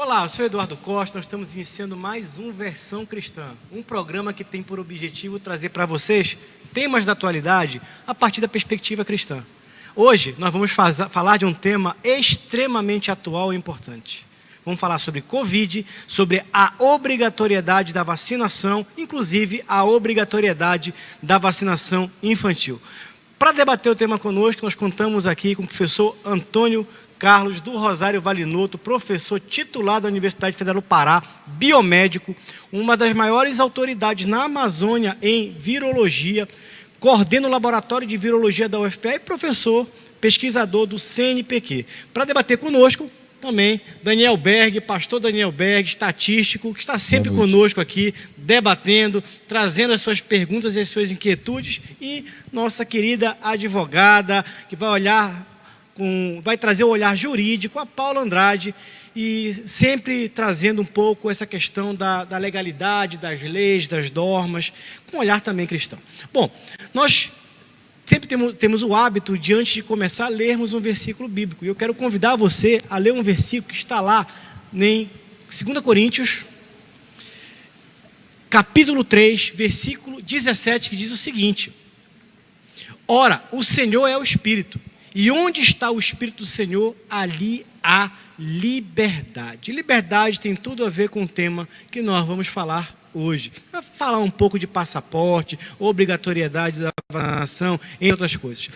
Olá, eu sou Eduardo Costa, nós estamos iniciando mais um Versão Cristã, um programa que tem por objetivo trazer para vocês temas da atualidade a partir da perspectiva cristã. Hoje nós vamos falar de um tema extremamente atual e importante. Vamos falar sobre Covid, sobre a obrigatoriedade da vacinação, inclusive a obrigatoriedade da vacinação infantil. Para debater o tema conosco, nós contamos aqui com o professor Antônio Carlos do Rosário Valinoto, professor titular da Universidade Federal do Pará, biomédico, uma das maiores autoridades na Amazônia em virologia, coordena o laboratório de virologia da UFPA e professor pesquisador do CNPq. Para debater conosco, também Daniel Berg, pastor Daniel Berg, estatístico, que está sempre conosco aqui, debatendo, trazendo as suas perguntas e as suas inquietudes, e nossa querida advogada, que vai trazer o olhar jurídico, a Paula Andrade, e sempre trazendo um pouco essa questão da legalidade, das leis, das normas, com um olhar também cristão. Bom, nós sempre temos o hábito de, antes de começar, lermos um versículo bíblico. E eu quero convidar você a ler um versículo que está lá em 2 Coríntios, capítulo 3, versículo 17, que diz o seguinte: Ora, o Senhor é o Espírito, e onde está o Espírito do Senhor, ali há liberdade. Liberdade tem tudo a ver com o tema que nós vamos falar hoje. Vamos falar um pouco de passaporte, obrigatoriedade da vacinação, entre outras coisas.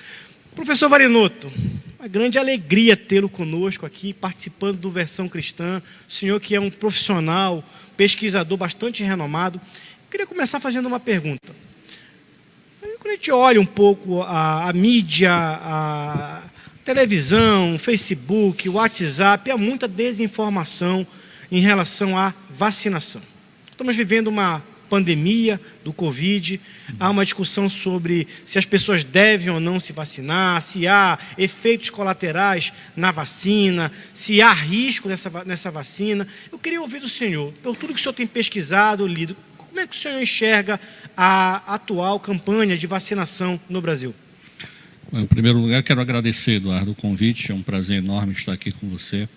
Professor Valinoto, uma grande alegria tê-lo conosco aqui, participando do Versão Cristã. O senhor que é um profissional, pesquisador bastante renomado. Eu queria começar fazendo uma pergunta. Quando a gente olha um pouco a mídia, a televisão, Facebook, o WhatsApp, há muita desinformação em relação à vacinação. Estamos vivendo uma pandemia do Covid, há uma discussão sobre se as pessoas devem ou não se vacinar, se há efeitos colaterais na vacina, se há risco nessa vacina. Eu queria ouvir do senhor, por tudo que o senhor tem pesquisado, lido, como é que o senhor enxerga a atual campanha de vacinação no Brasil? Em primeiro lugar, quero agradecer, Eduardo, o convite. É um prazer enorme estar aqui com você.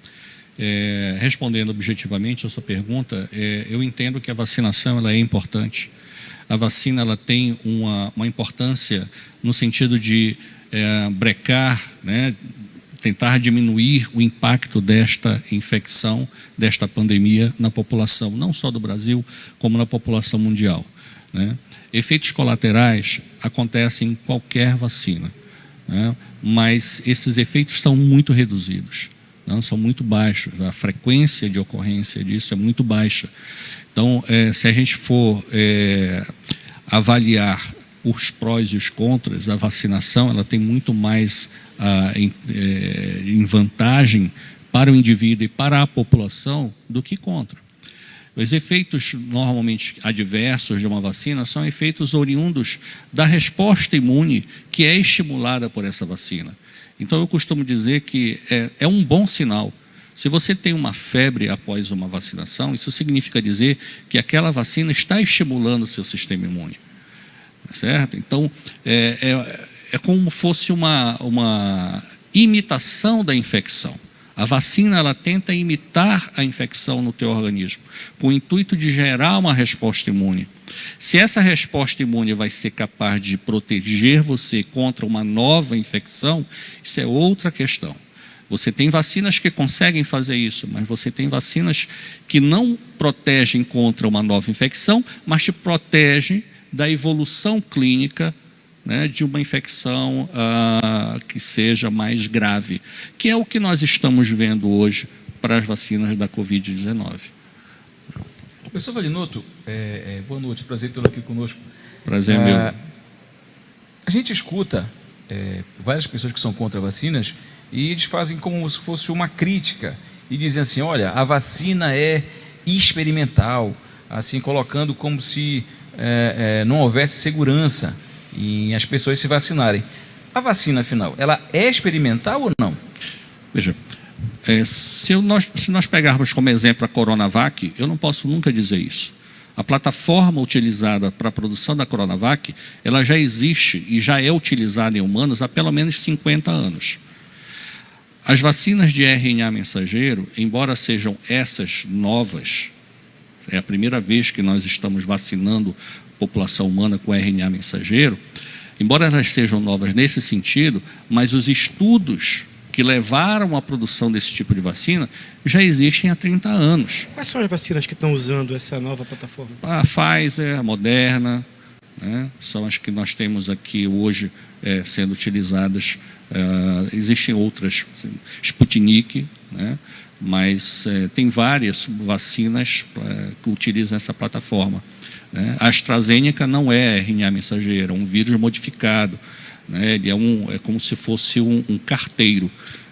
Respondendo objetivamente a sua pergunta, eu entendo que a vacinação ela é importante. A vacina ela tem uma importância no sentido de brecar, né, tentar diminuir o impacto desta infecção, desta pandemia na população, não só do Brasil, como na população mundial, né? Efeitos colaterais acontecem em qualquer vacina, né? Mas esses efeitos estão muito reduzidos, não? São muito baixos, a frequência de ocorrência disso é muito baixa. Então, se a gente for avaliar os prós e os contras, a vacinação ela tem muito mais em vantagem para o indivíduo e para a população do que contra. Os efeitos normalmente adversos de uma vacina são efeitos oriundos da resposta imune que é estimulada por essa vacina. Então eu costumo dizer que é um bom sinal. Se você tem uma febre após uma vacinação, isso significa dizer que aquela vacina está estimulando o seu sistema imune. Certo? Então, é como fosse uma imitação da infecção. A vacina ela tenta imitar a infecção no teu organismo, com o intuito de gerar uma resposta imune. Se essa resposta imune vai ser capaz de proteger você contra uma nova infecção, isso é outra questão. Você tem vacinas que conseguem fazer isso, mas você tem vacinas que não protegem contra uma nova infecção, mas te protegem da evolução clínica, né, de uma infecção que seja mais grave, que é o que nós estamos vendo hoje para as vacinas da Covid-19. Professor Valinoto, boa noite, prazer tê-lo aqui conosco. Prazer meu. A gente escuta várias pessoas que são contra vacinas e eles fazem como se fosse uma crítica e dizem assim, olha, a vacina é experimental, assim, colocando como se não houvesse segurança em as pessoas se vacinarem. A vacina, afinal, ela é experimental ou não? Veja, se nós pegarmos como exemplo a Coronavac, eu não posso nunca dizer isso. A plataforma utilizada para a produção da Coronavac, ela já existe e já é utilizada em humanos há pelo menos 50 anos. As vacinas de RNA mensageiro, embora sejam essas novas, é a primeira vez que nós estamos vacinando a população humana com RNA mensageiro, embora elas sejam novas nesse sentido, mas os estudos que levaram à produção desse tipo de vacina já existem há 30 anos. Quais são as vacinas que estão usando essa nova plataforma? A Pfizer, a Moderna, né, são as que nós temos aqui hoje sendo utilizadas. Existem outras, Sputnik, né, mas tem várias vacinas que utilizam essa plataforma. Né. A AstraZeneca não é RNA mensageiro, é um vírus modificado. Né, ele é como se fosse um carteiro.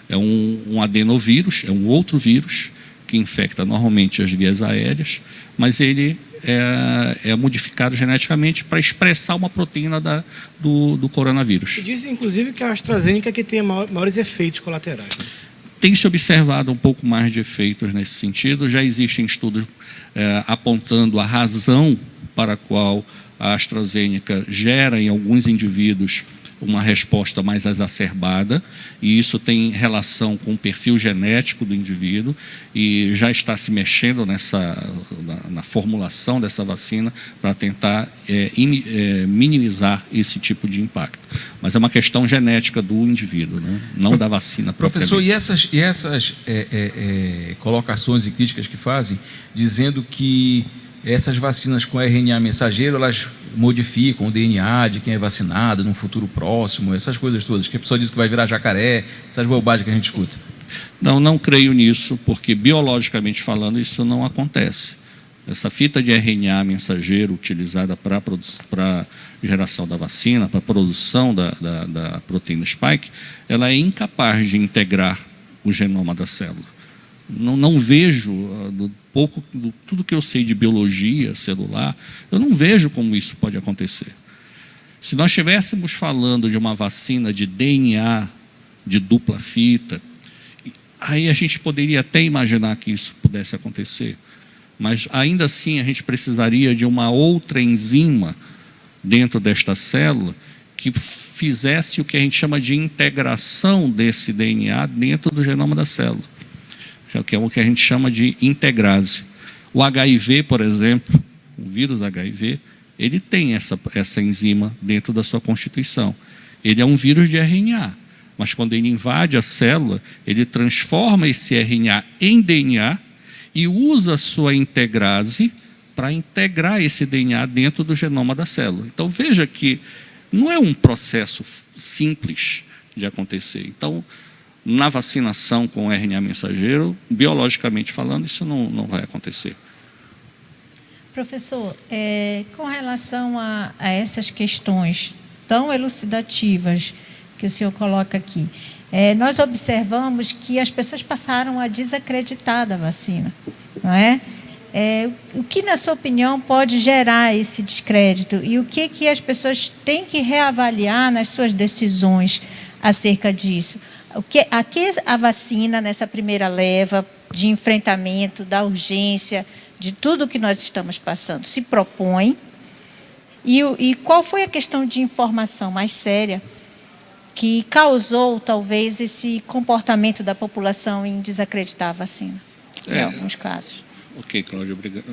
É um adenovírus, é um outro vírus que infecta normalmente as vias aéreas, mas ele é modificado geneticamente para expressar uma proteína do coronavírus. E dizem, inclusive, que a AstraZeneca que tem maiores efeitos colaterais. Né? Tem se observado um pouco mais de efeitos nesse sentido. Já existem estudos apontando a razão para a qual a AstraZeneca gera em alguns indivíduos uma resposta mais exacerbada, e isso tem relação com o perfil genético do indivíduo, e já está se mexendo na formulação dessa vacina para tentar minimizar esse tipo de impacto. Mas é uma questão genética do indivíduo, né? Não da vacina propriamente. Professor, e essas colocações e críticas que fazem, dizendo que essas vacinas com RNA mensageiro, elas modificam o DNA de quem é vacinado num futuro próximo, essas coisas todas, que a pessoa diz que vai virar jacaré, essas bobagens que a gente escuta. Não creio nisso, porque biologicamente falando isso não acontece. Essa fita de RNA mensageiro utilizada para a geração da vacina, para a produção da proteína spike, ela é incapaz de integrar o genoma da célula. Não vejo, tudo que eu sei de biologia celular, eu não vejo como isso pode acontecer. Se nós estivéssemos falando de uma vacina de DNA, de dupla fita, aí a gente poderia até imaginar que isso pudesse acontecer. Mas ainda assim a gente precisaria de uma outra enzima dentro desta célula que fizesse o que a gente chama de integração desse DNA dentro do genoma da célula, que é o que a gente chama de integrase. O HIV, por exemplo, o vírus HIV, ele tem essa enzima dentro da sua constituição. Ele é um vírus de RNA, mas quando ele invade a célula, ele transforma esse RNA em DNA e usa a sua integrase para integrar esse DNA dentro do genoma da célula. Então veja que não é um processo simples de acontecer. Então, na vacinação com RNA mensageiro, biologicamente falando, isso não vai acontecer. Professor, com relação a essas questões tão elucidativas que o senhor coloca aqui, nós observamos que as pessoas passaram a desacreditar da vacina, não é? O que, na sua opinião, pode gerar esse descrédito e o que as pessoas têm que reavaliar nas suas decisões acerca disso? A que a vacina, nessa primeira leva de enfrentamento da urgência, de tudo que nós estamos passando, se propõe? E qual foi a questão de informação mais séria que causou, talvez, esse comportamento da população em desacreditar a vacina, em alguns casos? Ok, Cláudia, obrigado.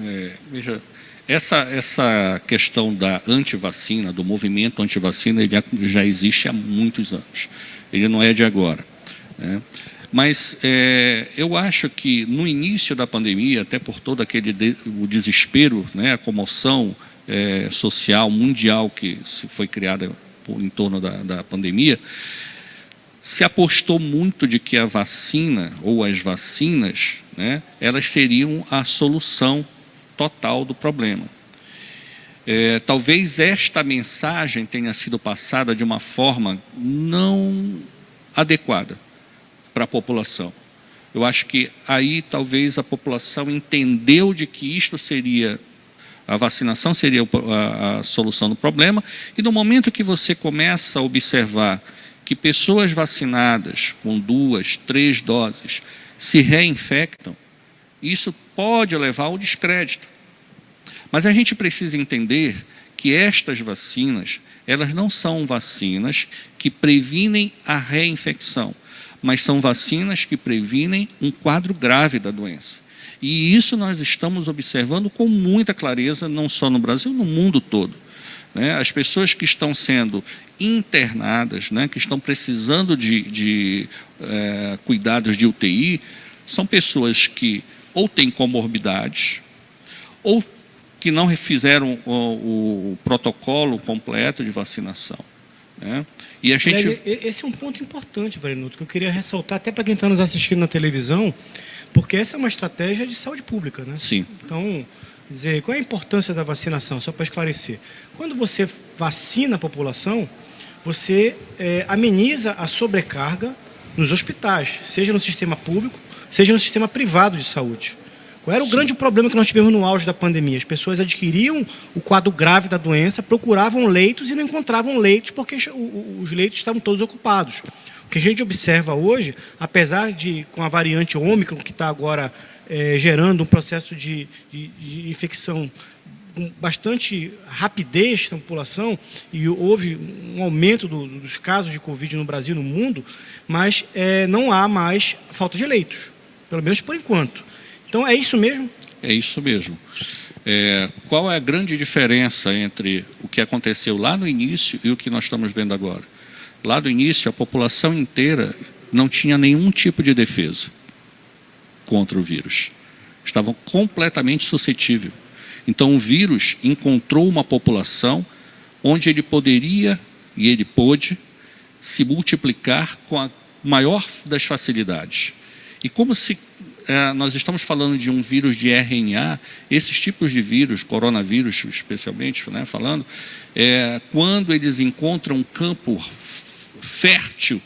Veja, essa questão da antivacina, do movimento antivacina, ele já existe há muitos anos. Ele não é de agora, né? Mas eu acho que no início da pandemia, até por todo o desespero, né, a comoção social mundial que foi criada em torno da pandemia, se apostou muito de que a vacina ou as vacinas, né, elas seriam a solução total do problema. Talvez esta mensagem tenha sido passada de uma forma não adequada para a população. Eu acho que aí talvez a população entendeu de que a vacinação seria a solução do problema, e no momento que você começa a observar que pessoas vacinadas com 2, 3 doses se reinfectam, isso pode levar ao descrédito. Mas a gente precisa entender que estas vacinas, elas não são vacinas que previnem a reinfecção, mas são vacinas que previnem um quadro grave da doença. E isso nós estamos observando com muita clareza, não só no Brasil, no mundo todo. As pessoas que estão sendo internadas, que estão precisando de cuidados de UTI, são pessoas que ou têm comorbidades, ou que não fizeram o protocolo completo de vacinação. E a gente... Esse é um ponto importante, Varinuto, que eu queria ressaltar até para quem está nos assistindo na televisão, porque essa é uma estratégia de saúde pública, né? Sim. Então, dizer, qual é a importância da vacinação? Só para esclarecer. Quando você vacina a população, você ameniza a sobrecarga nos hospitais, seja no sistema público, seja no sistema privado de saúde. Qual era o grande problema que nós tivemos no auge da pandemia? As pessoas adquiriam o quadro grave da doença, procuravam leitos e não encontravam leitos porque os leitos estavam todos ocupados. O que a gente observa hoje, apesar de, com a variante Ômicron, que está agora gerando um processo de infecção com bastante rapidez na população, e houve um aumento dos casos de Covid no Brasil e no mundo, mas não há mais falta de leitos, pelo menos por enquanto. Então, é isso mesmo? É isso mesmo. Qual é a grande diferença entre o que aconteceu lá no início e o que nós estamos vendo agora? Lá no início, a população inteira não tinha nenhum tipo de defesa contra o vírus. Estavam completamente suscetíveis. Então, o vírus encontrou uma população onde ele poderia, e ele pôde, se multiplicar com a maior das facilidades. E como se nós estamos falando de um vírus de RNA, esses tipos de vírus, coronavírus especialmente, falando, quando eles encontram um campo fértil,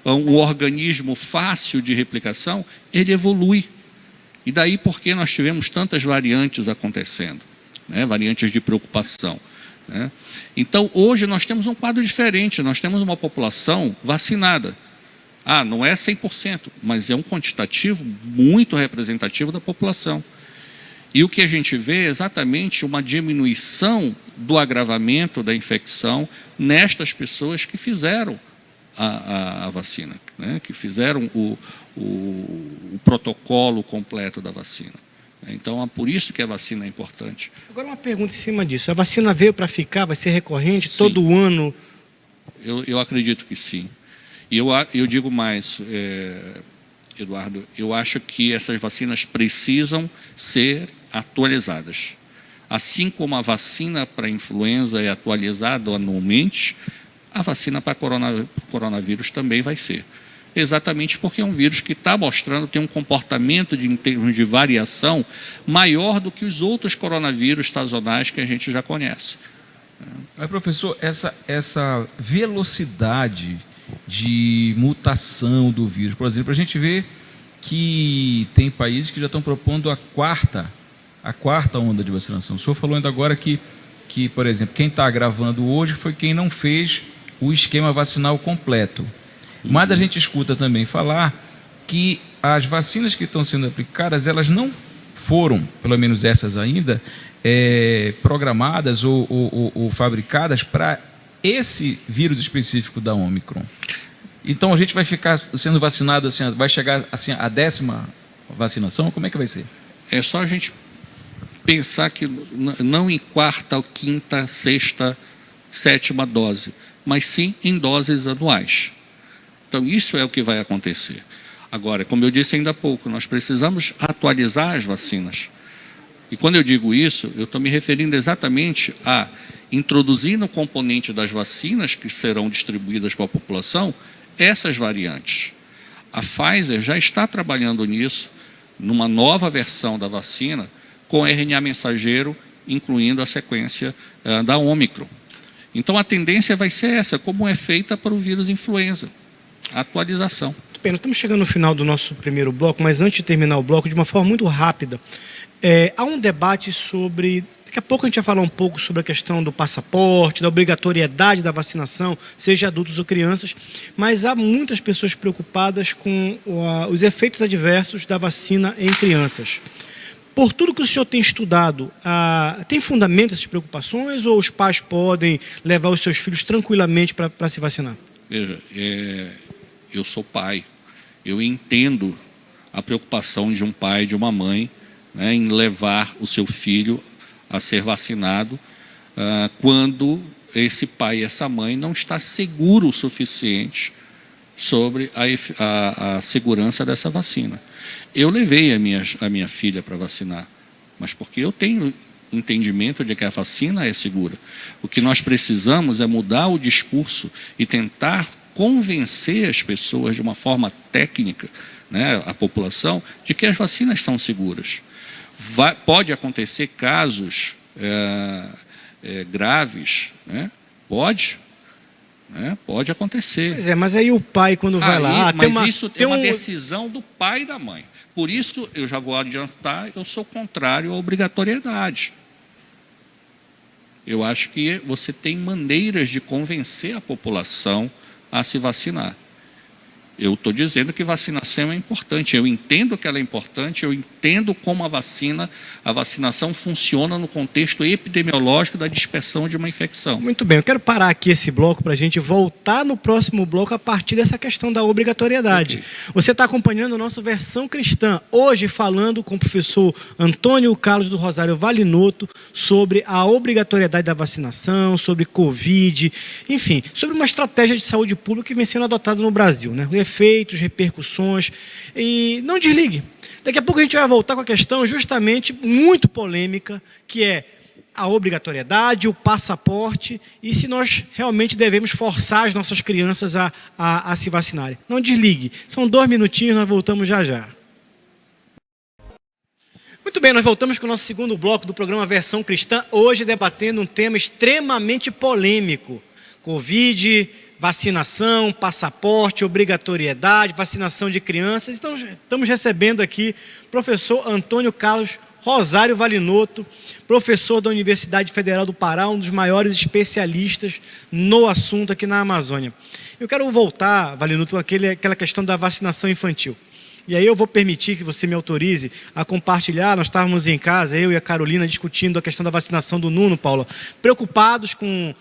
um organismo fácil de replicação, ele evolui. E daí porque nós tivemos tantas variantes acontecendo, variantes de preocupação. Então, hoje nós temos um quadro diferente, nós temos uma população vacinada. Não é 100%, mas é um quantitativo muito representativo da população. E o que a gente vê é exatamente uma diminuição do agravamento da infecção nestas pessoas que fizeram a vacina, que fizeram o protocolo completo da vacina. Então, é por isso que a vacina é importante. Agora, uma pergunta em cima disso. A vacina veio para ficar? Vai ser recorrente? Sim. Todo ano? Eu acredito que sim. E eu digo mais, Eduardo, eu acho que essas vacinas precisam ser atualizadas. Assim como a vacina para influenza é atualizada anualmente, a vacina para coronavírus também vai ser. Exatamente porque é um vírus que está mostrando, tem um comportamento em termos de variação maior do que os outros coronavírus sazonais que a gente já conhece. Mas, professor, essa velocidade de mutação do vírus, por exemplo, a gente vê que tem países que já estão propondo a quarta onda de vacinação. O senhor falou ainda agora que por exemplo, quem está gravando hoje foi quem não fez o esquema vacinal completo. Mas a gente escuta também falar que as vacinas que estão sendo aplicadas, elas não foram, pelo menos essas ainda, programadas ou fabricadas para esse vírus específico da Ômicron. Então a gente vai ficar sendo vacinado, assim, vai chegar assim, a 10ª vacinação? Como é que vai ser? É só a gente pensar que não em 4ª, 5ª, 6ª, 7ª dose, mas sim em doses anuais. Então isso é o que vai acontecer. Agora, como eu disse ainda há pouco, nós precisamos atualizar as vacinas. E quando eu digo isso, eu estou me referindo exatamente a introduzir no componente das vacinas que serão distribuídas para a população essas variantes. A Pfizer já está trabalhando nisso, numa nova versão da vacina, com RNA mensageiro, incluindo a sequência da Ômicron. Então a tendência vai ser essa, como é feita para o vírus influenza, a atualização. Muito bem, nós estamos chegando no final do nosso primeiro bloco, mas antes de terminar o bloco, de uma forma muito rápida, há um debate sobre... Daqui a pouco a gente vai falar um pouco sobre a questão do passaporte, da obrigatoriedade da vacinação, seja adultos ou crianças, mas há muitas pessoas preocupadas com os efeitos adversos da vacina em crianças. Por tudo que o senhor tem estudado, tem fundamento essas preocupações ou os pais podem levar os seus filhos tranquilamente para se vacinar? Veja, eu sou pai, eu entendo a preocupação de um pai e de uma mãe, né, em levar o seu filho a ser vacinado quando esse pai e essa mãe não está seguro o suficiente sobre a segurança dessa vacina. Eu levei a minha filha para vacinar, mas porque eu tenho entendimento de que a vacina é segura. O que nós precisamos é mudar o discurso e tentar convencer as pessoas de uma forma técnica, né, a população, de que as vacinas são seguras. Pode acontecer casos graves, né? Pode acontecer. Pois é, mas aí o pai, quando vai lá... Isso é uma decisão do pai e da mãe. Por isso, eu já vou adiantar, eu sou contrário à obrigatoriedade. Eu acho que você tem maneiras de convencer a população a se vacinar. Eu estou dizendo que vacinação é importante, eu entendo que ela é importante, eu entendo como a vacinação funciona no contexto epidemiológico da dispersão de uma infecção. Muito bem, eu quero parar aqui esse bloco para a gente voltar no próximo bloco a partir dessa questão da obrigatoriedade. Okay. Você está acompanhando a nossa versão cristã, hoje falando com o professor Antônio Carlos do Rosário Valinotto sobre a obrigatoriedade da vacinação, sobre Covid, enfim, sobre uma estratégia de saúde pública que vem sendo adotada no Brasil, né? Efeitos, repercussões, e não desligue. Daqui a pouco a gente vai voltar com a questão justamente muito polêmica, que é a obrigatoriedade, o passaporte, e se nós realmente devemos forçar as nossas crianças a se vacinarem. Não desligue. São 2 minutinhos, nós voltamos já já. Muito bem, nós voltamos com o nosso segundo bloco do programa Versão Cristã, hoje debatendo um tema extremamente polêmico. Covid, vacinação, passaporte, obrigatoriedade, vacinação de crianças. Então, estamos recebendo aqui o professor Antônio Carlos Rosário Valinotto, professor da Universidade Federal do Pará, um dos maiores especialistas no assunto aqui na Amazônia. Eu quero voltar, Valinotto, com aquela questão da vacinação infantil. E aí eu vou permitir que você me autorize a compartilhar. Nós estávamos em casa, eu e a Carolina, discutindo a questão da vacinação do Nuno, Paula, preocupados com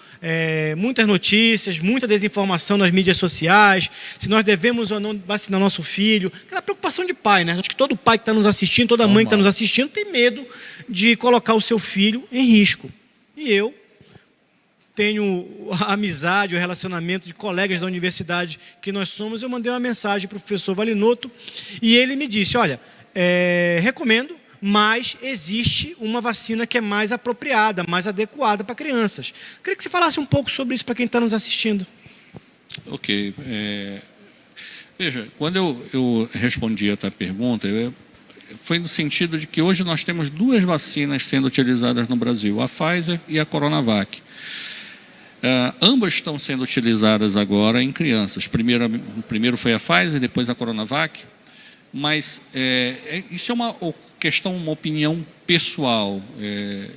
muitas notícias, muita desinformação nas mídias sociais, se nós devemos ou não vacinar nosso filho. Aquela preocupação de pai, né? Acho que todo pai que está nos assistindo, toda mãe que está nos assistindo, tem medo de colocar o seu filho em risco. E eu tenho a amizade, o relacionamento de colegas da universidade que nós somos. Eu mandei uma mensagem para o professor Valinotto e ele me disse, olha, recomendo, mas existe uma vacina que é mais apropriada, mais adequada para crianças. Queria que você falasse um pouco sobre isso para quem está nos assistindo. Ok. Veja, quando eu respondi a tua pergunta, foi no sentido de que hoje nós temos 2 vacinas sendo utilizadas no Brasil, a Pfizer e a Coronavac. Ambas estão sendo utilizadas agora em crianças. Primeiro foi a Pfizer, depois a Coronavac. Mas isso é uma questão, uma opinião pessoal,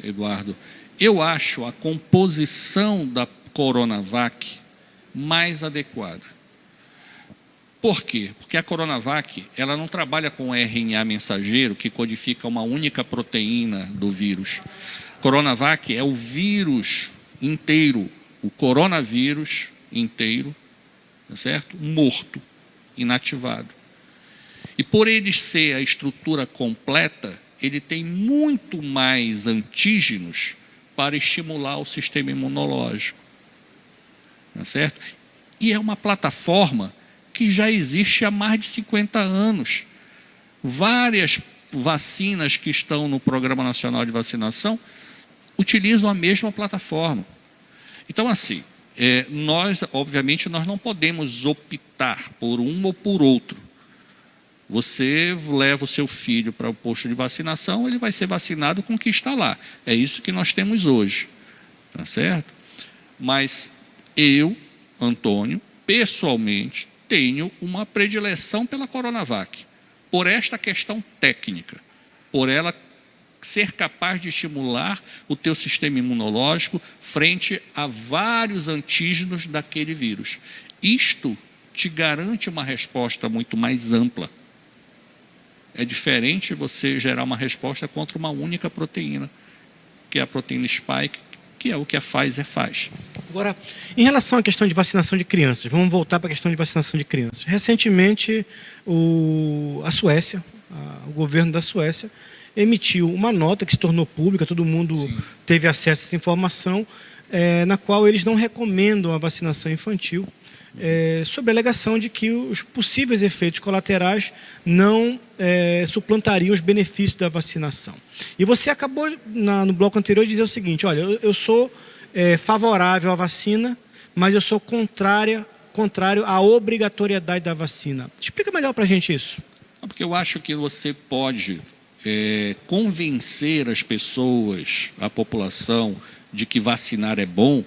Eduardo. Eu acho a composição da Coronavac mais adequada. Por quê? Porque a Coronavac ela não trabalha com RNA mensageiro que codifica uma única proteína do vírus. Coronavac é o vírus inteiro, o coronavírus inteiro, tá certo? Morto, inativado. E por ele ser a estrutura completa, ele tem muito mais antígenos para estimular o sistema imunológico, tá certo? E é uma plataforma que já existe há mais de 50 anos. Várias vacinas que estão no Programa Nacional de Vacinação utilizam a mesma plataforma. Então, assim, obviamente, nós não podemos optar por um ou por outro. Você leva o seu filho para o posto de vacinação, ele vai ser vacinado com o que está lá. É isso que nós temos hoje, tá certo? Mas eu, Antônio, pessoalmente, tenho uma predileção pela Coronavac, por esta questão técnica, por ela ser capaz de estimular o teu sistema imunológico frente a vários antígenos daquele vírus. Isto te garante uma resposta muito mais ampla. É diferente você gerar uma resposta contra uma única proteína, que é a proteína spike, que é o que a Pfizer faz. Agora, em relação à questão de vacinação de crianças, vamos voltar para a questão de vacinação de crianças. Recentemente, o governo da Suécia emitiu uma nota que se tornou pública, todo mundo teve acesso a essa informação, na qual eles não recomendam a vacinação infantil, sob a alegação de que os possíveis efeitos colaterais não suplantariam os benefícios da vacinação. E você acabou, no bloco anterior, de dizer o seguinte: olha, eu sou favorável à vacina, mas eu sou contrário à obrigatoriedade da vacina. Explica melhor para a gente isso. Porque eu acho que você pode convencer as pessoas, a população, de que vacinar é bom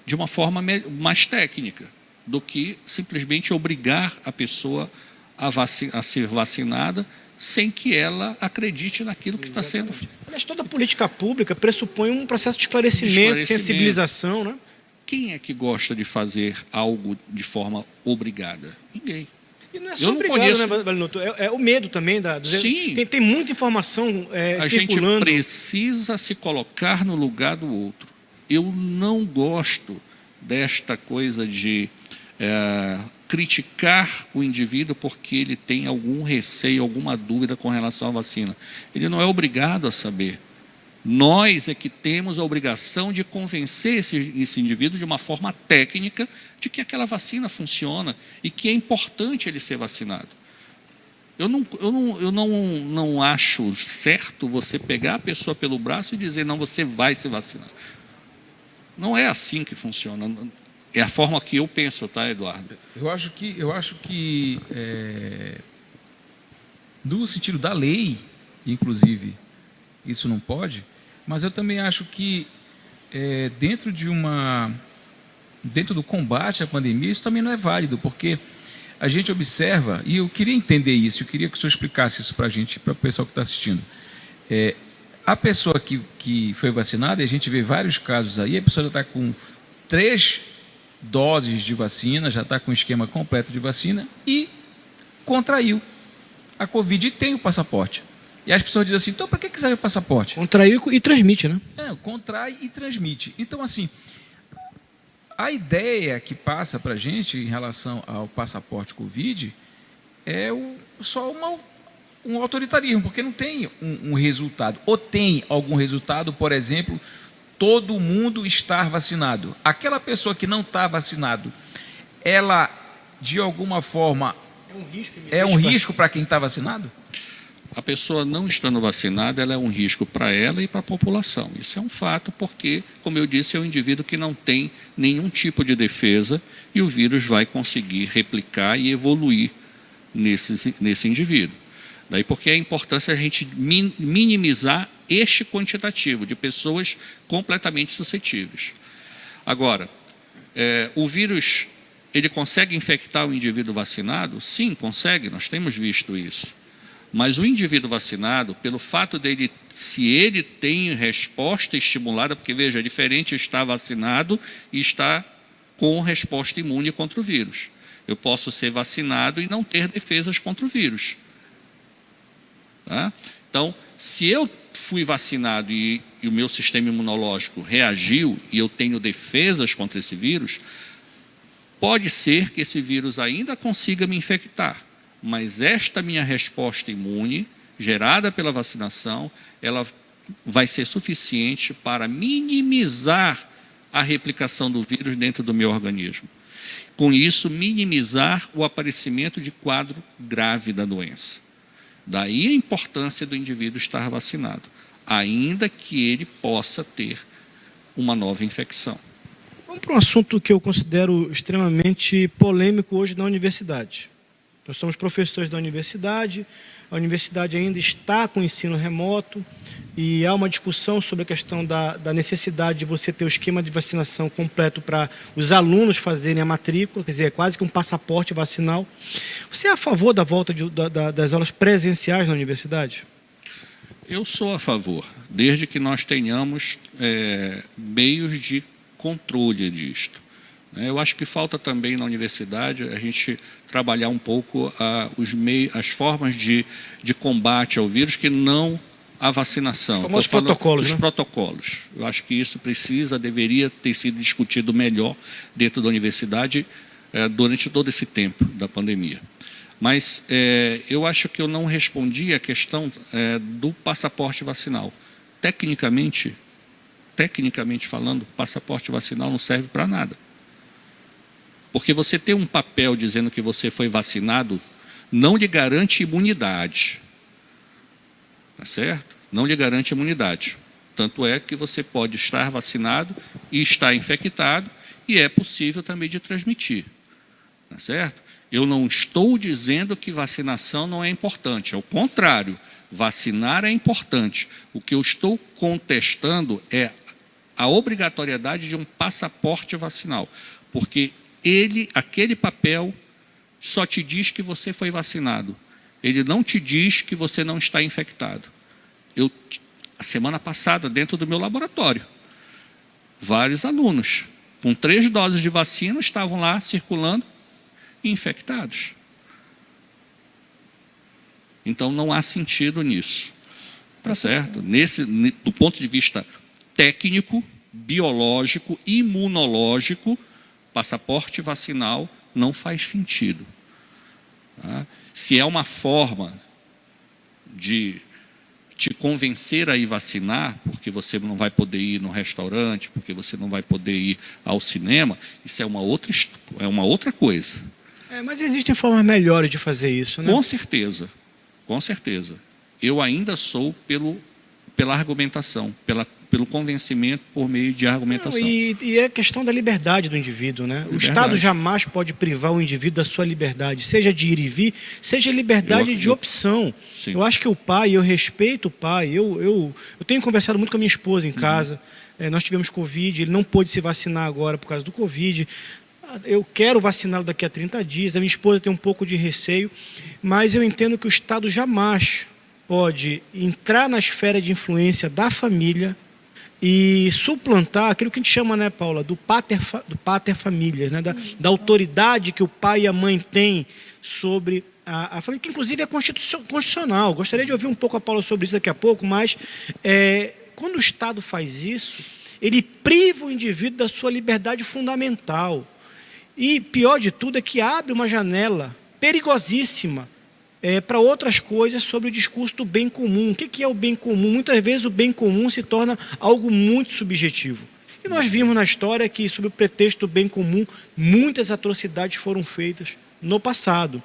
de uma forma mais técnica do que simplesmente obrigar a pessoa a ser vacinada sem que ela acredite naquilo que está sendo. Mas toda política pública pressupõe um processo de esclarecimento, sensibilização, né? Quem é que gosta de fazer algo de forma obrigada? Ninguém. E não é só obrigado, né, Valinotto? É o medo também. Sim. Tem muita informação a circulando. gente precisa se colocar no lugar do outro. Eu não gosto desta coisa de criticar o indivíduo porque ele tem algum receio, alguma dúvida com relação à vacina. Ele não é obrigado a saber. Nós é que temos a obrigação de convencer esse indivíduo de uma forma técnica de que aquela vacina funciona e que é importante ele ser vacinado. Eu não acho certo você pegar a pessoa pelo braço e dizer: não, você vai se vacinar. Não é assim que funciona. É a forma que eu penso, tá, Eduardo? Eu acho que no sentido da lei, inclusive, isso não pode, mas eu também acho que dentro do combate à pandemia, isso também não é válido, porque a gente observa, e eu queria entender isso, eu queria que o senhor explicasse isso para a gente, para o pessoal que está assistindo. A pessoa que foi vacinada, e a gente vê vários casos aí, a pessoa já está com 3 doses de vacina, já está com o esquema completo de vacina e contraiu a Covid e tem o passaporte. E as pessoas dizem assim: então para que serve o passaporte? Contraiu e transmite, né? Contrai e transmite. Então, assim, a ideia que passa para a gente em relação ao passaporte Covid é só um autoritarismo, porque não tem um resultado. Ou tem algum resultado, por exemplo, todo mundo estar vacinado. Aquela pessoa que não está vacinado, ela, de alguma forma, é um risco para quem está vacinado? A pessoa não estando vacinada, ela é um risco para ela e para a população. Isso é um fato porque, como eu disse, é um indivíduo que não tem nenhum tipo de defesa e o vírus vai conseguir replicar e evoluir nesse indivíduo. Daí porque a importância é a gente minimizar este quantitativo de pessoas completamente suscetíveis. Agora, o vírus, ele consegue infectar o indivíduo vacinado? Sim, consegue, nós temos visto isso. Mas o indivíduo vacinado, pelo fato dele, se ele tem resposta estimulada, porque veja, é diferente estar vacinado e estar com resposta imune contra o vírus. Eu posso ser vacinado e não ter defesas contra o vírus. Tá? Então, se eu fui vacinado e o meu sistema imunológico reagiu e eu tenho defesas contra esse vírus, pode ser que esse vírus ainda consiga me infectar, mas esta minha resposta imune, gerada pela vacinação, ela vai ser suficiente para minimizar a replicação do vírus dentro do meu organismo. Com isso, minimizar o aparecimento de quadro grave da doença. Daí a importância do indivíduo estar vacinado, ainda que ele possa ter uma nova infecção. Vamos para um assunto que eu considero extremamente polêmico hoje na universidade. Nós somos professores da universidade, a universidade ainda está com o ensino remoto e há uma discussão sobre a questão da necessidade de você ter o esquema de vacinação completo para os alunos fazerem a matrícula, quer dizer, é quase que um passaporte vacinal. Você é a favor da volta das aulas presenciais na universidade? Eu sou a favor, desde que nós tenhamos meios de controle disto. Eu acho que falta também na universidade a gente trabalhar um pouco as formas de combate ao vírus que não a vacinação. Os famosos Tô falando protocolos, dos né? protocolos. Eu acho que isso deveria ter sido discutido melhor dentro da universidade durante todo esse tempo da pandemia. Mas eu acho que eu não respondi a questão do passaporte vacinal. Tecnicamente falando, passaporte vacinal não serve para nada. Porque você ter um papel dizendo que você foi vacinado não lhe garante imunidade. Tá certo? Não lhe garante imunidade. Tanto é que você pode estar vacinado e estar infectado, e é possível também de transmitir. Tá certo? Eu não estou dizendo que vacinação não é importante, ao contrário, vacinar é importante. O que eu estou contestando é a obrigatoriedade de um passaporte vacinal, porque aquele papel só te diz que você foi vacinado. Ele não te diz que você não está infectado. A semana passada, dentro do meu laboratório, vários alunos com 3 doses de vacina estavam lá circulando infectados. Então não há sentido nisso. Tá certo? Do ponto de vista técnico, biológico, imunológico, passaporte vacinal não faz sentido. Tá? Se é uma forma de te convencer a ir vacinar, porque você não vai poder ir no restaurante, porque você não vai poder ir ao cinema, isso é uma outra coisa. Mas existem formas melhores de fazer isso, né? Com certeza, com certeza. Eu ainda sou pela argumentação, pelo convencimento por meio de argumentação. Não, e é a questão da liberdade do indivíduo, né? O Estado jamais pode privar o indivíduo da sua liberdade, seja de ir e vir, seja liberdade de opção. Sim. Eu acho que o pai, eu respeito o pai, eu tenho conversado muito com a minha esposa em casa, nós tivemos Covid, ele não pôde se vacinar agora por causa do Covid, eu quero vaciná-lo daqui a 30 dias, a minha esposa tem um pouco de receio, mas eu entendo que o Estado jamais pode entrar na esfera de influência da família e suplantar aquilo que a gente chama, né, Paula, do pater familias, né, da autoridade que o pai e a mãe têm sobre a família, que inclusive é constitucional. Gostaria de ouvir um pouco a Paula sobre isso daqui a pouco, mas quando o Estado faz isso, ele priva o indivíduo da sua liberdade fundamental. E pior de tudo é que abre uma janela perigosíssima para outras coisas sobre o discurso do bem comum. O que é o bem comum? Muitas vezes o bem comum se torna algo muito subjetivo. E nós vimos na história que, sob o pretexto do bem comum, muitas atrocidades foram feitas no passado.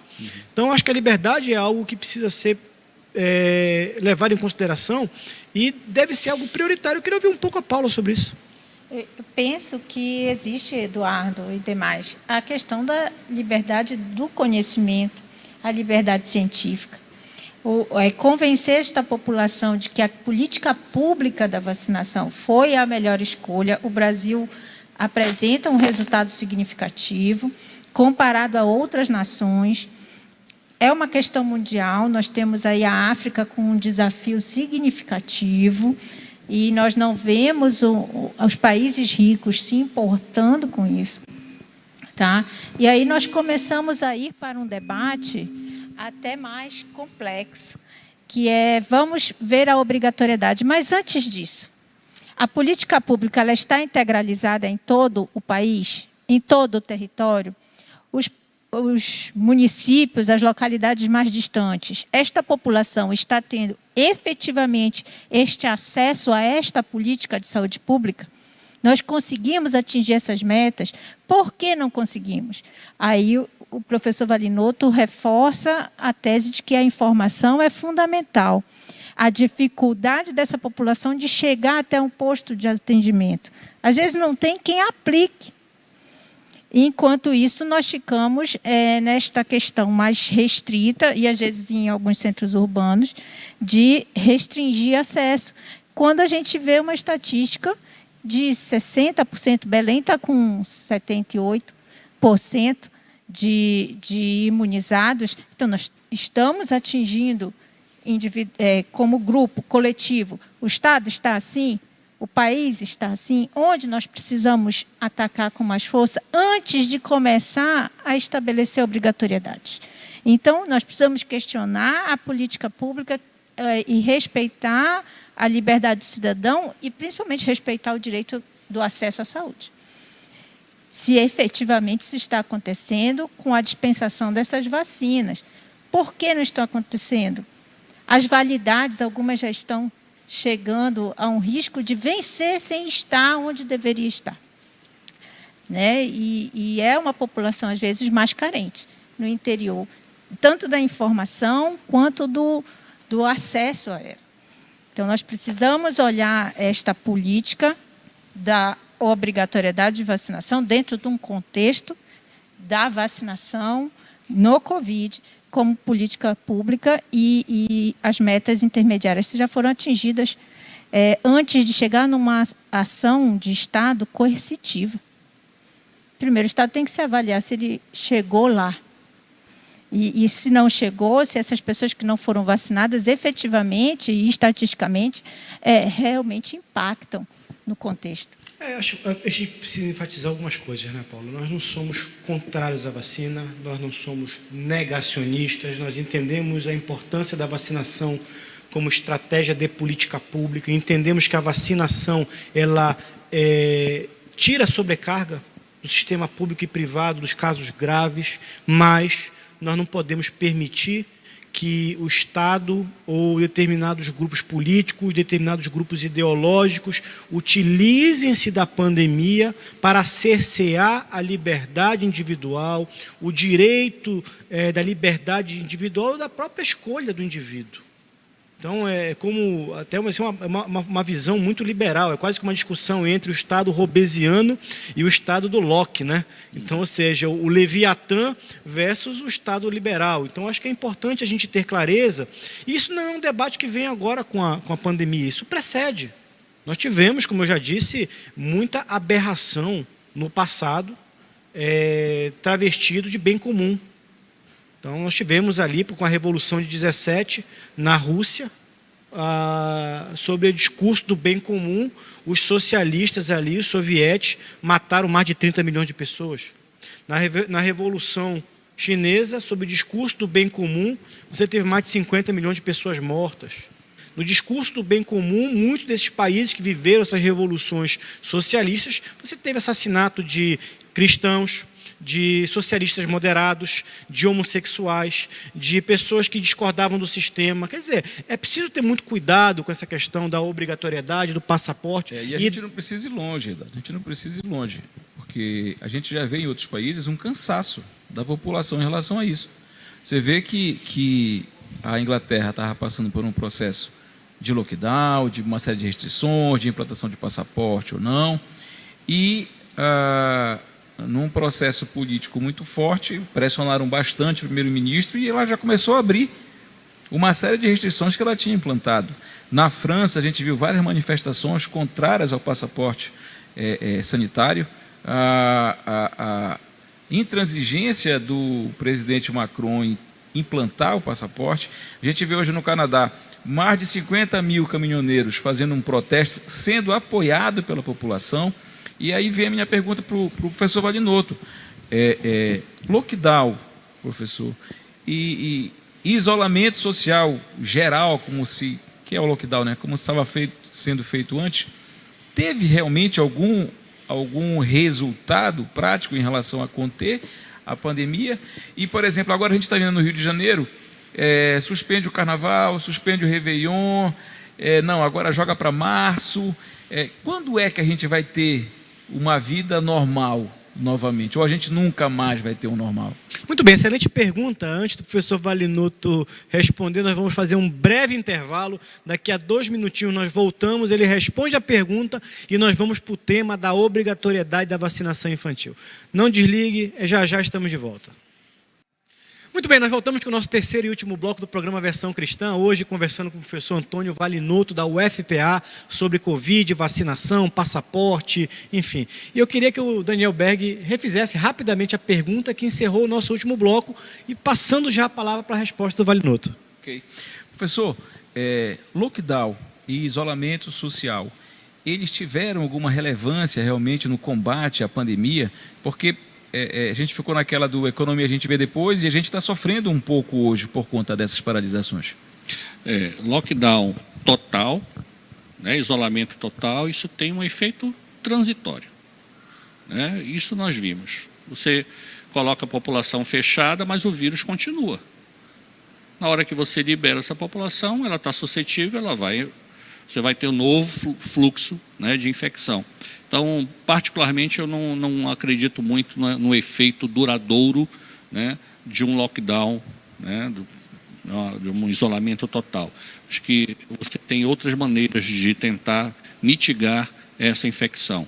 Então, acho que a liberdade é algo que precisa ser levado em consideração e deve ser algo prioritário. Eu queria ouvir um pouco a Paula sobre isso. Eu penso que existe, Eduardo e demais, a questão da liberdade do conhecimento, a liberdade científica. Convencer esta população de que a política pública da vacinação foi a melhor escolha. O Brasil apresenta um resultado significativo, comparado a outras nações. É uma questão mundial, nós temos aí a África com um desafio significativo, e nós não vemos os países ricos se importando com isso. Tá? E aí nós começamos a ir para um debate até mais complexo, que vamos ver a obrigatoriedade. Mas antes disso, a política pública ela está integralizada em todo o país, em todo o território. Os municípios, as localidades mais distantes, esta população está tendo efetivamente este acesso a esta política de saúde pública? Nós conseguimos atingir essas metas? Por que não conseguimos? Aí o professor Valinotto reforça a tese de que a informação é fundamental. A dificuldade dessa população de chegar até um posto de atendimento. Às vezes não tem quem aplique. Enquanto isso, nós ficamos nesta questão mais restrita, e às vezes em alguns centros urbanos, de restringir acesso. Quando a gente vê uma estatística de 60%, Belém está com 78% de imunizados, então nós estamos atingindo como grupo, coletivo. O Estado está assim? O país está assim, onde nós precisamos atacar com mais força antes de começar a estabelecer obrigatoriedades. Então, nós precisamos questionar a política pública e respeitar a liberdade do cidadão e, principalmente, respeitar o direito do acesso à saúde. Se efetivamente isso está acontecendo com a dispensação dessas vacinas. Por que não está acontecendo? As validades, algumas já estão chegando a um risco de vencer sem estar onde deveria estar. Né? E é uma população, às vezes, mais carente no interior, tanto da informação quanto do acesso a ela. Então, nós precisamos olhar esta política da obrigatoriedade de vacinação dentro de um contexto da vacinação no Covid como política pública e as metas intermediárias já foram atingidas antes de chegar numa ação de Estado coercitiva. Primeiro, o Estado tem que se avaliar se ele chegou lá. E se não chegou, se essas pessoas que não foram vacinadas efetivamente e estatisticamente realmente impactam no contexto. Acho que a gente precisa enfatizar algumas coisas, né, Paulo? Nós não somos contrários à vacina, nós não somos negacionistas, nós entendemos a importância da vacinação como estratégia de política pública, entendemos que a vacinação ela tira a sobrecarga do sistema público e privado, dos casos graves, mas nós não podemos permitir que o Estado ou determinados grupos políticos, determinados grupos ideológicos utilizem-se da pandemia para cercear a liberdade individual, o direito da liberdade individual e da própria escolha do indivíduo. Então, é como até uma visão muito liberal, é quase que uma discussão entre o Estado robesiano e o Estado do Locke, né? Então, ou seja, o Leviatã versus o Estado liberal. Então, acho que é importante a gente ter clareza. E isso não é um debate que vem agora com a pandemia, isso precede. Nós tivemos, como eu já disse, muita aberração no passado, travestido de bem comum. Então, nós tivemos ali, com a Revolução de 17, na Rússia, sobre o discurso do bem comum, os socialistas ali, os sovietes, mataram mais de 30 milhões de pessoas. Na Revolução Chinesa, sob o discurso do bem comum, você teve mais de 50 milhões de pessoas mortas. No discurso do bem comum, muitos desses países que viveram essas revoluções socialistas, você teve assassinato de cristãos, de socialistas moderados, de homossexuais, de pessoas que discordavam do sistema. Quer dizer, é preciso ter muito cuidado com essa questão da obrigatoriedade, do passaporte. E a gente não precisa ir longe, a gente não precisa ir longe, porque a gente já vê em outros países um cansaço da população em relação a isso. Você vê que a Inglaterra estava passando por um processo de lockdown, de uma série de restrições, de implantação de passaporte ou não, e num processo político muito forte, pressionaram bastante o primeiro-ministro e ela já começou a abrir uma série de restrições que ela tinha implantado. Na França, a gente viu várias manifestações contrárias ao passaporte sanitário, a intransigência do presidente Macron em implantar o passaporte. A gente vê hoje no Canadá mais de 50 mil caminhoneiros fazendo um protesto, sendo apoiado pela população. E aí vem a minha pergunta para o professor Valinotto. Lockdown, professor, e isolamento social geral, que é o lockdown, né? Como estava sendo feito antes, teve realmente algum resultado prático em relação a conter a pandemia? E, por exemplo, agora a gente está vendo no Rio de Janeiro, suspende o Carnaval, suspende o Réveillon, não, agora joga para março. Quando é que a gente vai ter uma vida normal novamente? Ou a gente nunca mais vai ter um normal? Muito bem, excelente pergunta. Antes do professor Valinotto responder, nós vamos fazer um breve intervalo. Daqui a 2 minutinhos nós voltamos, ele responde a pergunta e nós vamos para o tema da obrigatoriedade da vacinação infantil. Não desligue, já estamos de volta. Muito bem, nós voltamos com o nosso terceiro e último bloco do programa Versão Cristã, hoje conversando com o professor Antônio Valinotto, da UFPA, sobre Covid, vacinação, passaporte, enfim. E eu queria que o Daniel Berg refizesse rapidamente a pergunta que encerrou o nosso último bloco e passando já a palavra para a resposta do Valinotto. Ok. Professor, lockdown e isolamento social, eles tiveram alguma relevância realmente no combate à pandemia? Porque a gente ficou naquela do economia a gente vê depois e a gente está sofrendo um pouco hoje por conta dessas paralisações. Lockdown total, né, isolamento total, isso tem um efeito transitório, né? Isso nós vimos. Você coloca a população fechada, mas o vírus continua. Na hora que você libera essa população, ela está suscetível, você vai ter um novo fluxo, né, de infecção. Então, particularmente, eu não acredito muito no efeito duradouro, né, de um lockdown, né, de um isolamento total. Acho que você tem outras maneiras de tentar mitigar essa infecção.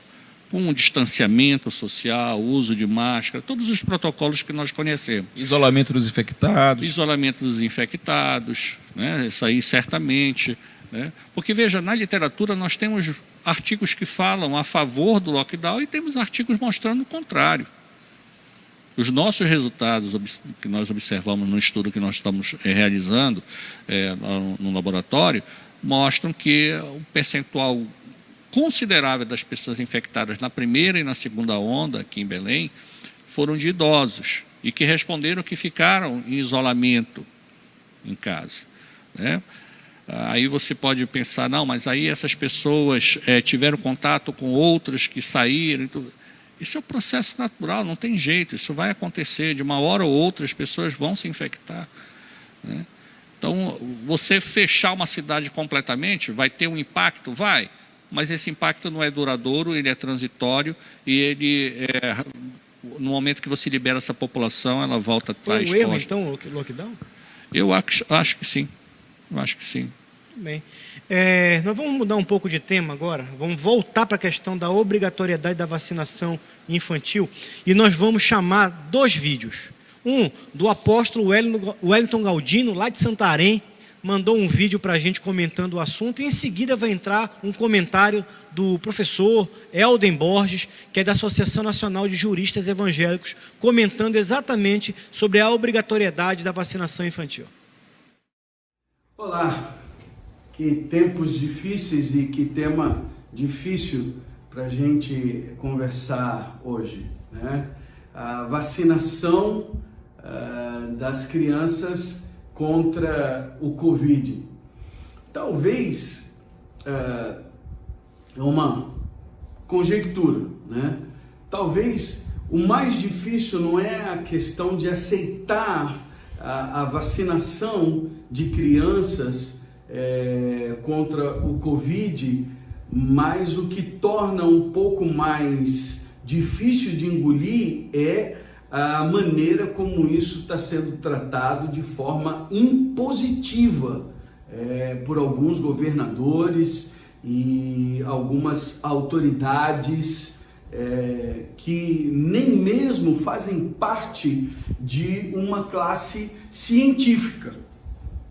Com o distanciamento social, uso de máscara, todos os protocolos que nós conhecemos. Isolamento dos infectados. Isolamento dos infectados, né? Isso aí certamente. Né? Porque, veja, na literatura nós temos artigos que falam a favor do lockdown e temos artigos mostrando o contrário. Os nossos resultados que nós observamos no estudo que nós estamos realizando no laboratório mostram que o percentual considerável das pessoas infectadas na primeira e na segunda onda aqui em Belém foram de idosos e que responderam que ficaram em isolamento em casa, né? Aí você pode pensar, não, mas aí essas pessoas tiveram contato com outras que saíram. Isso é um processo natural, não tem jeito, isso vai acontecer, de uma hora ou outra as pessoas vão se infectar, né? Então, você fechar uma cidade completamente vai ter um impacto? Vai. Mas esse impacto não é duradouro, ele é transitório e no momento que você libera essa população, ela volta a estar exposta. Foi um erro, então, o lockdown? Eu acho que sim. Eu acho que sim. Muito bem. Nós vamos mudar um pouco de tema agora. Vamos voltar para a questão da obrigatoriedade da vacinação infantil. E nós vamos chamar 2 vídeos. Um, do apóstolo Wellington Galdino, lá de Santarém, mandou um vídeo para a gente comentando o assunto, e em seguida vai entrar um comentário do professor Elden Borges, que é da Associação Nacional de Juristas Evangélicos, comentando exatamente sobre a obrigatoriedade da vacinação infantil. Olá, que tempos difíceis e que tema difícil para a gente conversar hoje, né? A vacinação das crianças contra o Covid. Talvez uma conjectura, né? Talvez o mais difícil não é a questão de aceitar a vacinação de crianças contra o Covid, mas o que torna um pouco mais difícil de engolir é a maneira como isso está sendo tratado de forma impositiva por alguns governadores e algumas autoridades que nem mesmo fazem parte de uma classe científica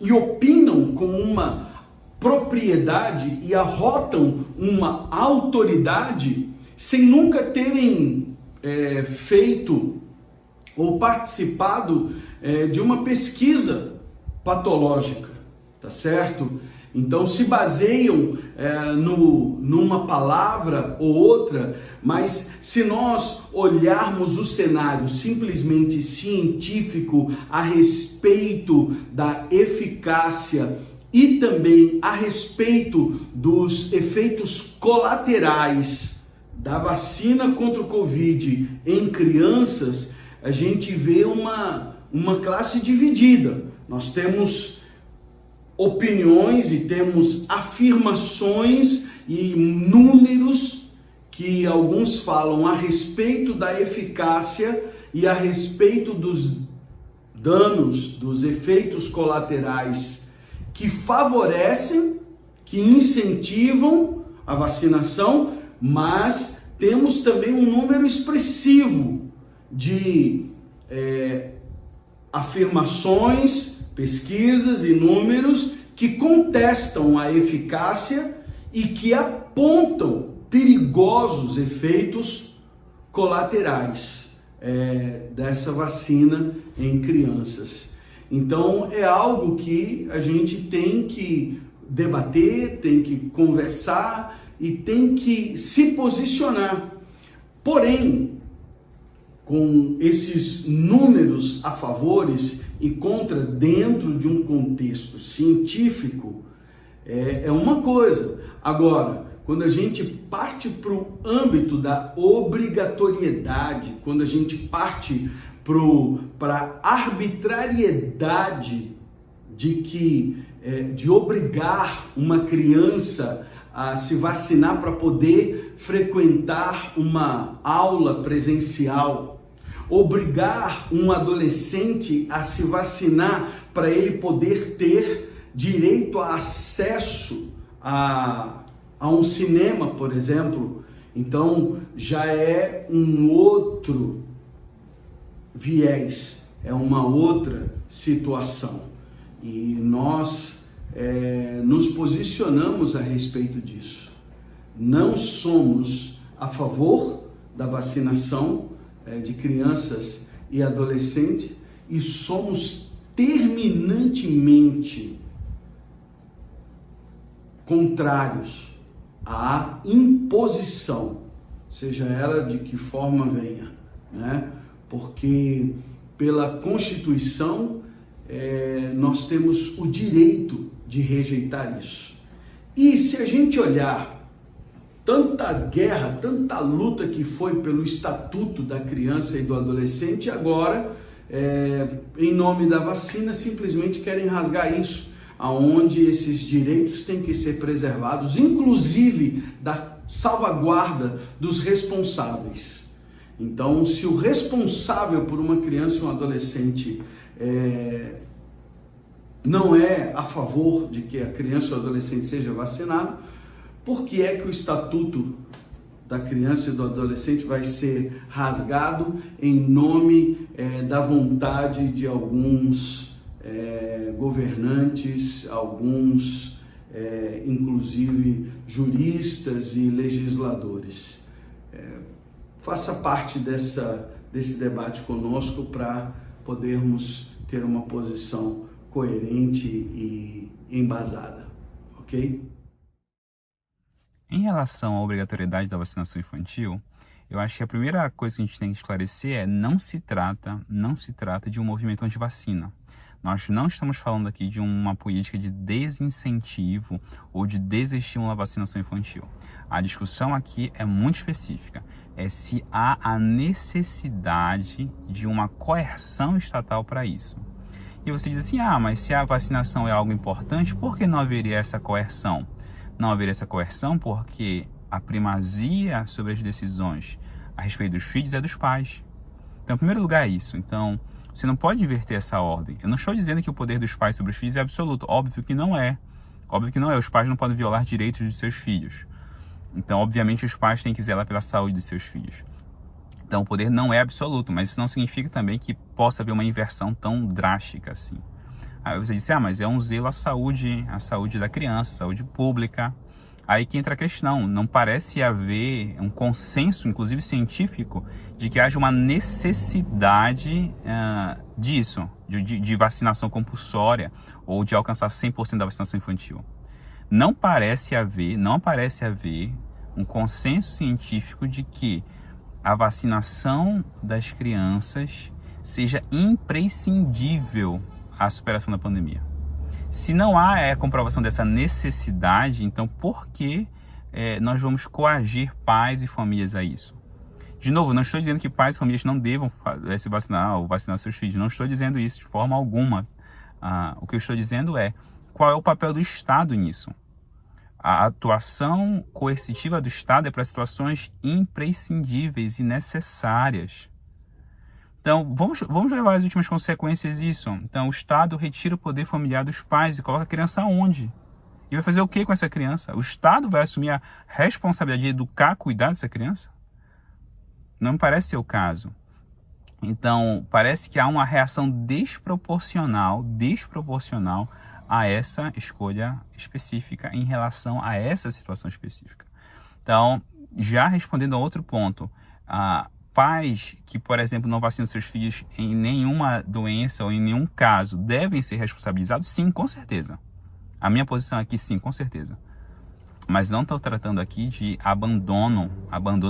e opinam com uma propriedade e arrotam uma autoridade sem nunca terem feito ou participado de uma pesquisa patológica, tá certo? Então se baseiam numa palavra ou outra, mas se nós olharmos o cenário simplesmente científico a respeito da eficácia e também a respeito dos efeitos colaterais da vacina contra o Covid em crianças, a gente vê uma classe dividida. Nós temos opiniões e temos afirmações e números que alguns falam a respeito da eficácia e a respeito dos danos, dos efeitos colaterais que favorecem, que incentivam a vacinação, mas temos também um número expressivo de afirmações, pesquisas e números que contestam a eficácia e que apontam perigosos efeitos colaterais dessa vacina em crianças. Então é algo que a gente tem que debater, tem que conversar e tem que se posicionar. Porém, com esses números a favores e contra dentro de um contexto científico é uma coisa. Agora, quando a gente parte para o âmbito da obrigatoriedade, quando a gente parte para a arbitrariedade de obrigar uma criança a se vacinar para poder frequentar uma aula presencial, obrigar um adolescente a se vacinar para ele poder ter direito a acesso a um cinema, por exemplo, então já é um outro viés, é uma outra situação. E nós nos posicionamos a respeito disso. Não somos a favor da vacinação de crianças e adolescentes e somos terminantemente contrários à imposição, seja ela de que forma venha, né? Porque pela Constituição nós temos o direito de rejeitar isso. E se a gente olhar tanta guerra, tanta luta que foi pelo Estatuto da Criança e do Adolescente, agora, em nome da vacina, simplesmente querem rasgar isso, aonde esses direitos têm que ser preservados, inclusive da salvaguarda dos responsáveis. Então, se o responsável por uma criança e um adolescente não é a favor de que a criança ou adolescente seja vacinado, por que é que o Estatuto da Criança e do Adolescente vai ser rasgado em nome da vontade de alguns governantes, alguns inclusive juristas e legisladores? Faça parte desse debate conosco para podermos ter uma posição coerente e embasada, ok? Em relação à obrigatoriedade da vacinação infantil, eu acho que a primeira coisa que a gente tem que esclarecer não se trata de um movimento anti-vacina. Nós não estamos falando aqui de uma política de desincentivo ou de desestímulo à vacinação infantil. A discussão aqui é muito específica. É se há a necessidade de uma coerção estatal para isso. E você diz assim, mas se a vacinação é algo importante, por que não haveria essa coerção? Não haveria essa coerção porque a primazia sobre as decisões a respeito dos filhos é dos pais. Então, em primeiro lugar, é isso. Então, você não pode inverter essa ordem. Eu não estou dizendo que o poder dos pais sobre os filhos é absoluto. Óbvio que não é. Óbvio que não é. Os pais não podem violar direitos dos seus filhos. Então, obviamente, os pais têm que zelar pela saúde dos seus filhos. Então, o poder não é absoluto, mas isso não significa também que possa haver uma inversão tão drástica assim. Aí você disse, mas é um zelo à saúde da criança, saúde pública. Aí que entra a questão, não parece haver um consenso, inclusive científico, de que haja uma necessidade disso, de vacinação compulsória ou de alcançar 100% da vacinação infantil. Não parece haver um consenso científico de que a vacinação das crianças seja imprescindível à superação da pandemia. Se não há a comprovação dessa necessidade, então por que nós vamos coagir pais e famílias a isso? De novo, não estou dizendo que pais e famílias não devam se vacinar ou vacinar seus filhos, não estou dizendo isso de forma alguma. O que eu estou dizendo é qual é o papel do Estado nisso. A atuação coercitiva do Estado é para situações imprescindíveis e necessárias. Então, vamos levar as últimas consequências disso. Então, o Estado retira o poder familiar dos pais e coloca a criança onde? E vai fazer o que com essa criança? O Estado vai assumir a responsabilidade de educar, cuidar dessa criança? Não me parece ser o caso. Então, parece que há uma reação desproporcional a essa escolha específica em relação a essa situação específica. Então, já respondendo a outro ponto, pais que, por exemplo, não vacinam seus filhos em nenhuma doença ou em nenhum caso devem ser responsabilizados? Sim, com certeza. A minha posição aqui, sim, com certeza. Mas não estou tratando aqui de abandono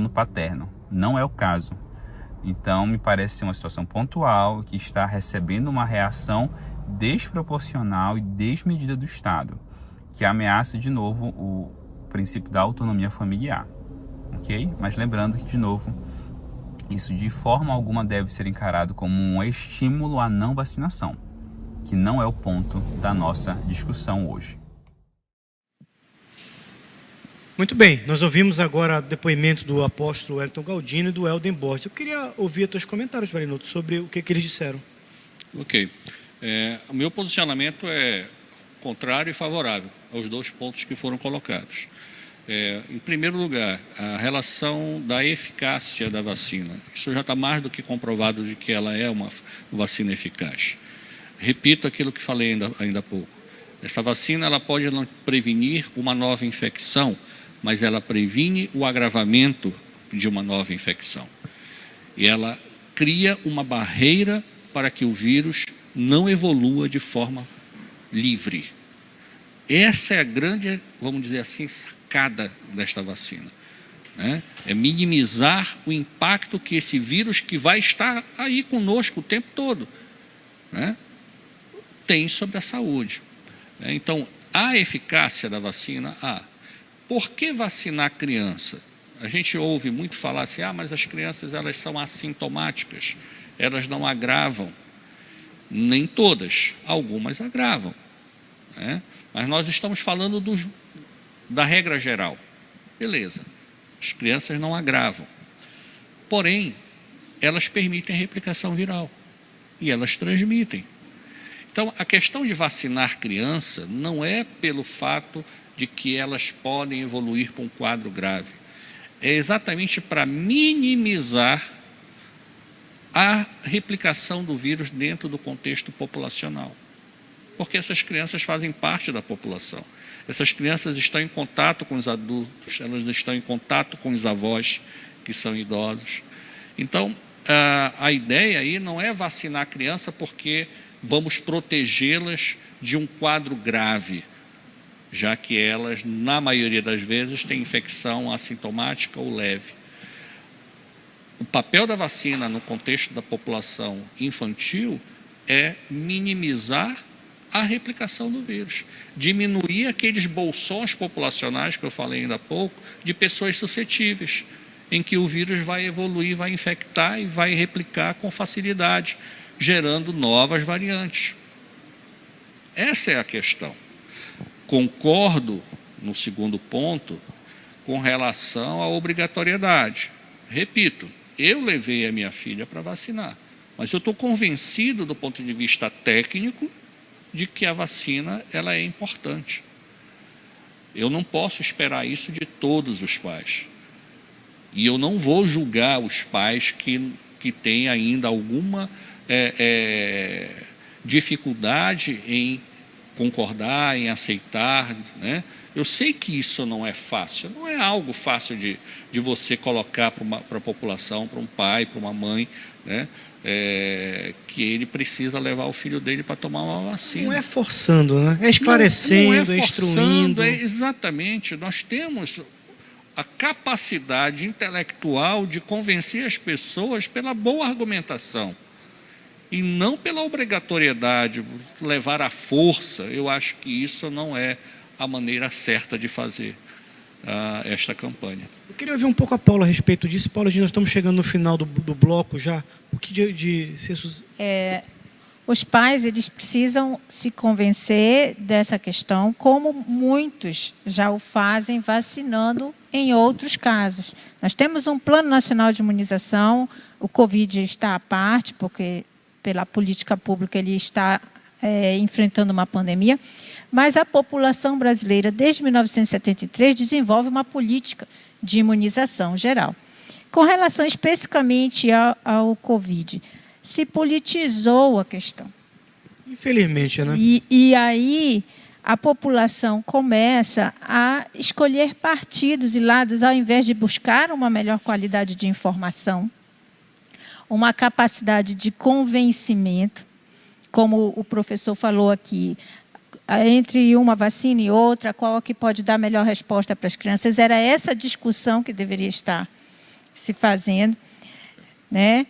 paterno. Não é o caso. Então, me parece ser uma situação pontual que está recebendo uma reação desproporcional e desmedida do Estado, que ameaça de novo o princípio da autonomia familiar, ok? Mas lembrando que, de novo, isso de forma alguma deve ser encarado como um estímulo à não vacinação, que não é o ponto da nossa discussão hoje. Muito bem, nós ouvimos agora o depoimento do apóstolo Wellington Galdino e do Helden Borges. Eu queria ouvir os teus comentários, Varinoto, sobre o que eles disseram. Ok. O meu posicionamento é contrário e favorável aos dois pontos que foram colocados. Em primeiro lugar, a relação da eficácia da vacina. Isso já está mais do que comprovado de que ela é uma vacina eficaz. Repito aquilo que falei ainda há pouco. Essa vacina ela pode não prevenir uma nova infecção, mas ela previne o agravamento de uma nova infecção. E ela cria uma barreira para que o vírus não evolua de forma livre. Essa é a grande, vamos dizer assim, sacada desta vacina, né? É minimizar o impacto que esse vírus, que vai estar aí conosco o tempo todo, né, tem sobre a saúde. Então, a eficácia da vacina, por que vacinar criança? A gente ouve muito falar assim, mas as crianças elas são assintomáticas, elas não agravam. Nem todas, algumas agravam, né? Mas nós estamos falando da regra geral. Beleza, as crianças não agravam. Porém, elas permitem a replicação viral e elas transmitem. Então, a questão de vacinar criança não é pelo fato de que elas podem evoluir para um quadro grave. É exatamente para minimizar a replicação do vírus dentro do contexto populacional. Porque essas crianças fazem parte da população. Essas crianças estão em contato com os adultos, elas estão em contato com os avós que são idosos. Então, a ideia aí não é vacinar a criança porque vamos protegê-las de um quadro grave, já que elas, na maioria das vezes, têm infecção assintomática ou leve. O papel da vacina no contexto da população infantil é minimizar a replicação do vírus, diminuir aqueles bolsões populacionais que eu falei ainda há pouco, de pessoas suscetíveis, em que o vírus vai evoluir, vai infectar e vai replicar com facilidade, gerando novas variantes. Essa é a questão. Concordo, no segundo ponto, com relação à obrigatoriedade. Repito, eu levei a minha filha para vacinar, mas eu estou convencido do ponto de vista técnico de que a vacina ela é importante. Eu não posso esperar isso de todos os pais. E eu não vou julgar os pais que têm ainda alguma dificuldade em concordar, em aceitar, né? Eu sei que isso não é fácil, não é algo fácil de você colocar para a população, para um pai, para uma mãe, né? Que ele precisa levar o filho dele para tomar uma vacina. Não é forçando, né? É esclarecendo, não é instruindo. Exatamente. Nós temos a capacidade intelectual de convencer as pessoas pela boa argumentação e não pela obrigatoriedade, levar à força. Eu acho que isso não é a maneira certa de fazer esta campanha. Eu queria ouvir um pouco a Paula a respeito disso. Paula, nós estamos chegando no final do bloco já. O que Os pais eles precisam se convencer dessa questão, como muitos já o fazem vacinando em outros casos. Nós temos um Plano Nacional de Imunização, o Covid está à parte, porque pela política pública ele está enfrentando uma pandemia, mas a população brasileira, desde 1973, desenvolve uma política de imunização geral. Com relação especificamente ao Covid, se politizou a questão. Infelizmente, né? E aí a população começa a escolher partidos e lados, ao invés de buscar uma melhor qualidade de informação, uma capacidade de convencimento, como o professor falou aqui, entre uma vacina e outra, qual que pode dar a melhor resposta para as crianças. Era essa discussão que deveria estar se fazendo. né?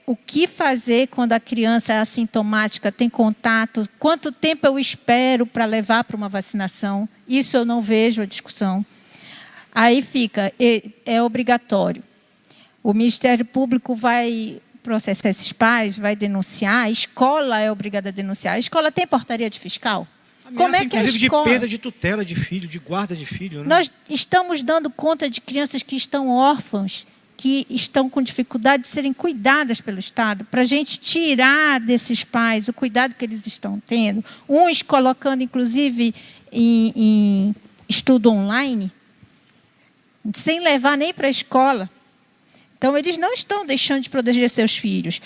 O que fazer quando a criança é assintomática, tem contato? Quanto tempo eu espero para levar para uma vacinação? Isso eu não vejo a discussão. Aí fica, é obrigatório. O Ministério Público vai processar esses pais, vai denunciar, a escola é obrigada a denunciar. A escola tem portaria de fiscal? Como é que a inclusive escola... de perda de tutela de filho, de guarda de filho, né? Nós estamos dando conta de crianças que estão órfãos, que estão com dificuldade de serem cuidadas pelo Estado, para a gente tirar desses pais o cuidado que eles estão tendo, uns colocando, inclusive, em estudo online, sem levar nem para a escola. Então, eles não estão deixando de proteger seus filhos.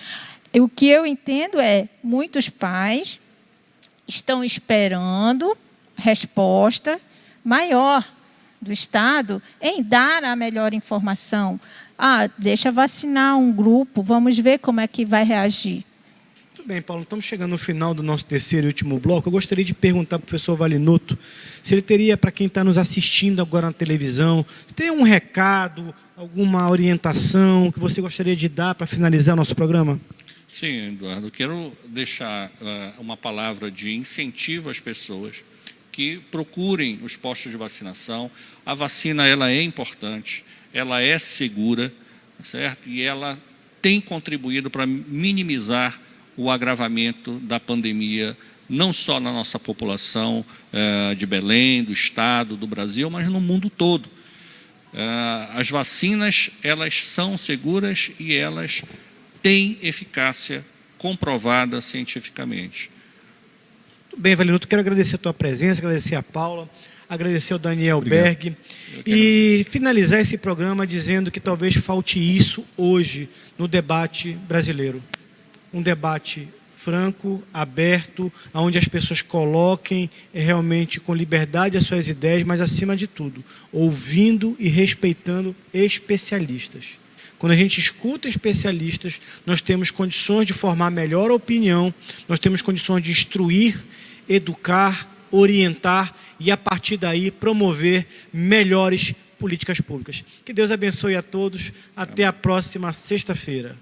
O que eu entendo é, muitos pais estão esperando resposta maior do Estado em dar a melhor informação. Deixa vacinar um grupo, vamos ver como é que vai reagir. Muito bem, Paulo, estamos chegando no final do nosso terceiro e último bloco. Eu gostaria de perguntar para o professor Valinuto se ele teria, para quem está nos assistindo agora na televisão, se tem um recado, alguma orientação que você gostaria de dar para finalizar o nosso programa? Sim, Eduardo, eu quero deixar uma palavra de incentivo às pessoas que procurem os postos de vacinação. A vacina, ela é importante, ela é segura, certo? E ela tem contribuído para minimizar o agravamento da pandemia, não só na nossa população de Belém, do Estado, do Brasil, mas no mundo todo. As vacinas, elas são seguras e elas têm eficácia comprovada cientificamente. Muito bem, Valinuto, quero agradecer a tua presença, agradecer a Paula, agradecer ao Daniel Berg e finalizar esse programa dizendo que talvez falte isso hoje no debate brasileiro. Um debate franco, aberto, onde as pessoas coloquem realmente com liberdade as suas ideias, mas acima de tudo, ouvindo e respeitando especialistas. Quando a gente escuta especialistas, nós temos condições de formar melhor opinião, nós temos condições de instruir, educar, orientar e, a partir daí, promover melhores políticas públicas. Que Deus abençoe a todos. Até a próxima sexta-feira.